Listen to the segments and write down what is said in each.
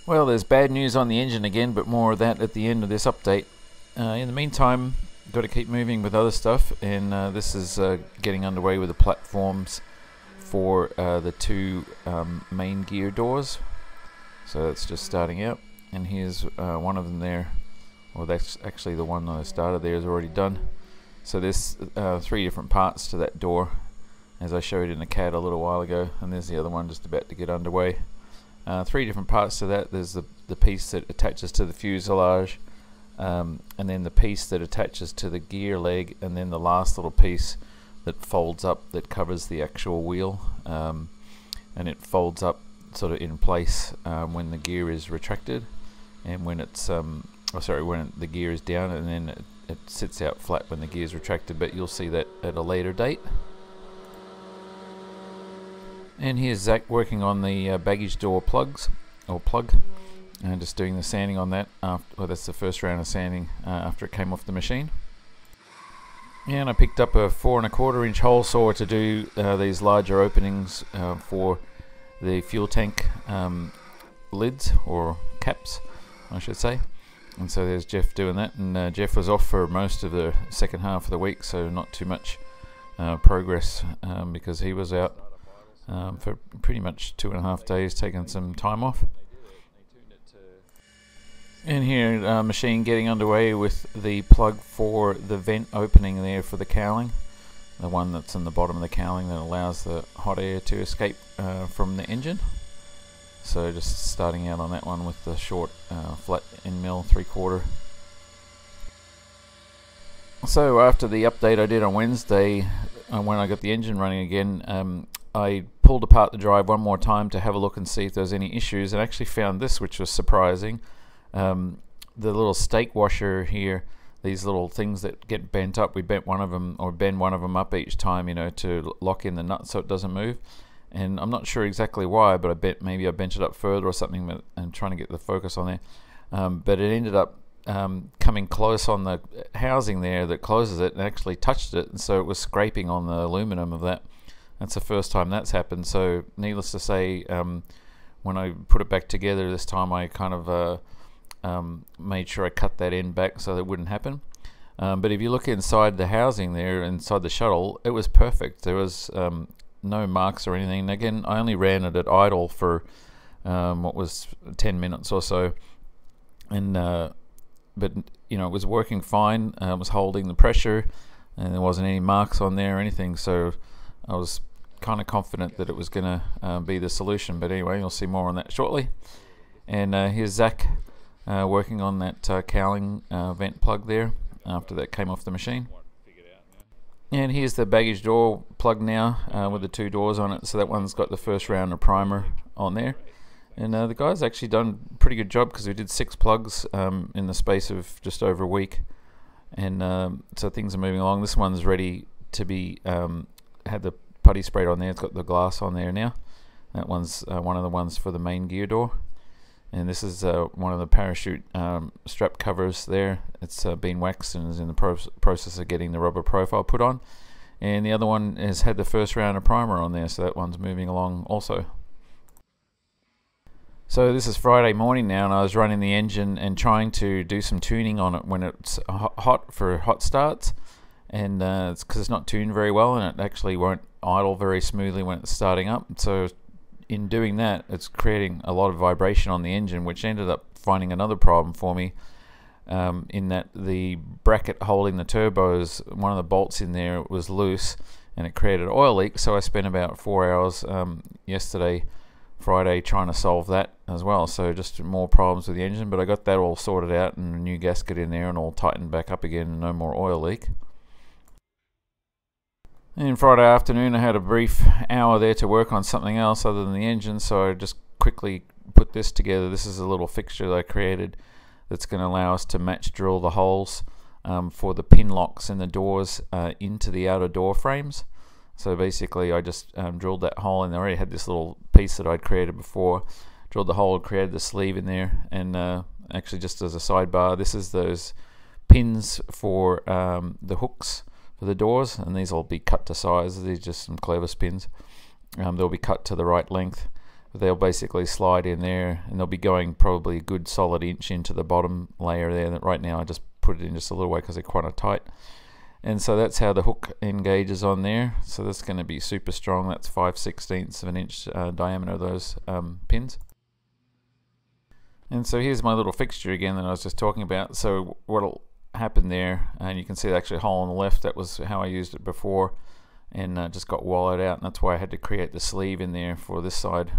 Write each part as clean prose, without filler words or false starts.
Well, there's bad news on the engine again, but more of that at the end of this update. In the meantime, got to keep moving with other stuff, and this is getting underway with the platforms for the two main gear doors. So that's just starting out, and here's one of them there. Well, that's actually the one that I started there is already done. So there's 3 different parts to that door, as I showed in the CAD a little while ago, and there's the other one just about to get underway. 3 different parts to that. There's the piece that attaches to the fuselage, and then the piece that attaches to the gear leg, and then the last little piece that folds up that covers the actual wheel, and it folds up sort of in place when the gear is retracted, and when it's when the gear is down, and then it sits out flat when the gear is retracted, but you'll see that at a later date. And here's Zach working on the baggage door plug, and just doing the sanding on that. Well, that's the first round of sanding after it came off the machine. And I picked up a 4 1/4 inch hole saw to do these larger openings for the fuel tank lids, or caps I should say. And so there's Jeff doing that, and Jeff was off for most of the second half of the week, so not too much progress because he was out for pretty much 2.5 days, taking some time off. And here, machine getting underway with the plug for the vent opening there for the cowling, the one that's in the bottom of the cowling that allows the hot air to escape from the engine. So just starting out on that one with the short flat end mill 3/4. So after the update I did on Wednesday, when I got the engine running again, I pulled apart the drive one more time to have a look and see if there was any issues, and actually found this, which was surprising. The little stake washer here, these little things that get bent up, we bent one of them, or bend one of them up each time, to lock in the nut so it doesn't move. And I'm not sure exactly why, but maybe I bent it up further or something, but I'm trying to get the focus on there. But it ended up coming close on the housing there that closes it, and actually touched it, and so it was scraping on the aluminum of that. That's the first time that's happened. So needless to say, when I put it back together this time, I kind of made sure I cut that end back so that wouldn't happen. But if you look inside the housing there, inside the shuttle, it was perfect. There was no marks or anything. Again, I only ran it at idle for what was 10 minutes or so, and but it was working fine. It was holding the pressure, and there wasn't any marks on there or anything, so I was kind of confident that it was going to be the solution. But anyway, you'll see more on that shortly. And here's Zach working on that cowling vent plug there after that came off the machine. And here's the baggage door plug now with the 2 doors on it. So that one's got the first round of primer on there. And the guy's actually done a pretty good job, because we did 6 plugs in the space of just over a week. And so things are moving along. This one's ready to be, had the putty sprayed on there. It's got the glass on there now. That one's one of the ones for the main gear door. And this is one of the parachute strap covers there. It's been waxed and is in the process of getting the rubber profile put on. And the other one has had the first round of primer on there, so that one's moving along also. So this is Friday morning now, and I was running the engine and trying to do some tuning on it when it's hot for hot starts. And it's because it's not tuned very well, and it actually won't idle very smoothly when it's starting up. So in doing that, it's creating a lot of vibration on the engine, which ended up finding another problem for me, in that the bracket holding the turbos, one of the bolts in there was loose, and it created an oil leak. So I spent about 4 hours yesterday, Friday, trying to solve that as well. So just more problems with the engine, but I got that all sorted out, and a new gasket in there, and all tightened back up again, and no more oil leak. And Friday afternoon I had a brief hour there to work on something else other than the engine, so I just quickly put this together. This is a little fixture that I created that's going to allow us to match drill the holes for the pin locks in the doors into the outer door frames. So basically I just drilled that hole, and I already had this little piece that I'd created before. Drilled the hole, created the sleeve in there, and actually, just as a sidebar, this is those pins for the hooks for the doors, and these will be cut to size. These are just some clever pins. They'll be cut to the right length but they'll basically slide in there, and they'll be going probably a good solid inch into the bottom layer there. That right now I just put it in just a little way because they're quite tight. And so that's how the hook engages on there. So that's going to be super strong. That's 5/16 of an inch diameter of those pins. And so here's my little fixture again that I was just talking about. So what'll happen there, and you can see the actual hole on the left, that was how I used it before, and just got wallowed out, and that's why I had to create the sleeve in there for this side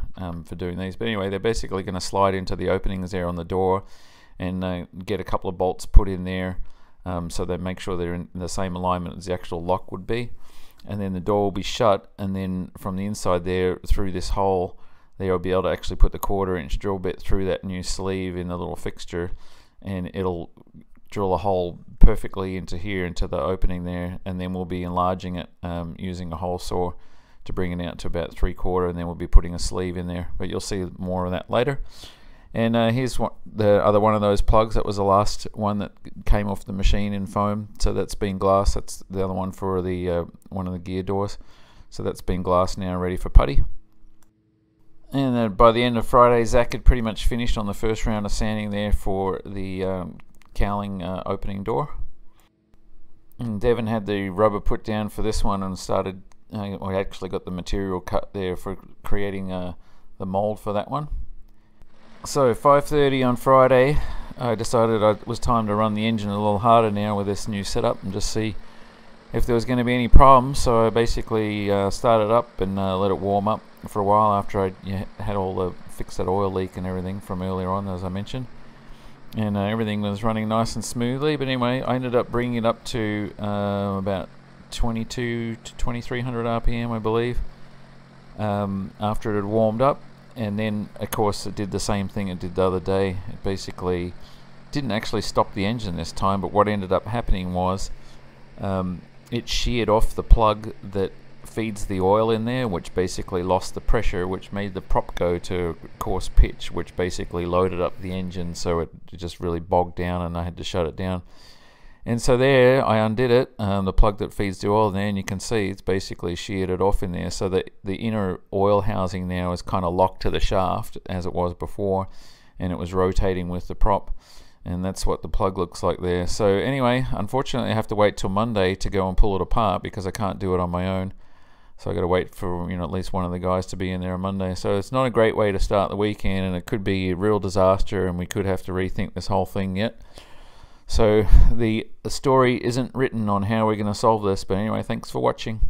for doing these. But anyway, they're basically going to slide into the openings there on the door, and get a couple of bolts put in there, so they make sure they're in the same alignment as the actual lock would be, and then the door will be shut, and then from the inside there through this hole there I'll be able to actually put the 1/4" drill bit through that new sleeve in the little fixture, and it'll drill a hole perfectly into here, into the opening there, and then we'll be enlarging it using a hole saw to bring it out to about 3/4, and then we'll be putting a sleeve in there, but you'll see more of that later. And here's the other one of those plugs. That was the last one that came off the machine in foam, so that's been glass. That's the other one for the one of the gear doors, so that's been glass now, ready for putty. And then by the end of Friday, Zach had pretty much finished on the first round of sanding there for the cowling opening door. And Devon had the rubber put down for this one and started, we actually got the material cut there for creating the mold for that one. So 5:30 on Friday, I decided it was time to run the engine a little harder now with this new setup and just see if there was going to be any problems. So I basically started up and let it warm up for a while after I had all the fixed that oil leak and everything from earlier on, as I mentioned, and everything was running nice and smoothly. But anyway, I ended up bringing it up to about 22 to 2300 RPM, I believe, after it had warmed up. And then of course it did the same thing it did the other day. It basically didn't actually stop the engine this time, but what ended up happening was it sheared off the plug that feeds the oil in there, which basically lost the pressure, which made the prop go to coarse pitch, which basically loaded up the engine, so it just really bogged down and I had to shut it down. And so there I undid it, the plug that feeds the oil there, and you can see it's basically sheared it off in there, so that the inner oil housing now is kind of locked to the shaft as it was before, and it was rotating with the prop, and that's what the plug looks like there. So anyway, unfortunately I have to wait till Monday to go and pull it apart because I can't do it on my own. So I got to wait for at least one of the guys to be in there on Monday. So it's not a great way to start the weekend, and it could be a real disaster, and we could have to rethink this whole thing yet. So the story isn't written on how we're going to solve this, but anyway, thanks for watching.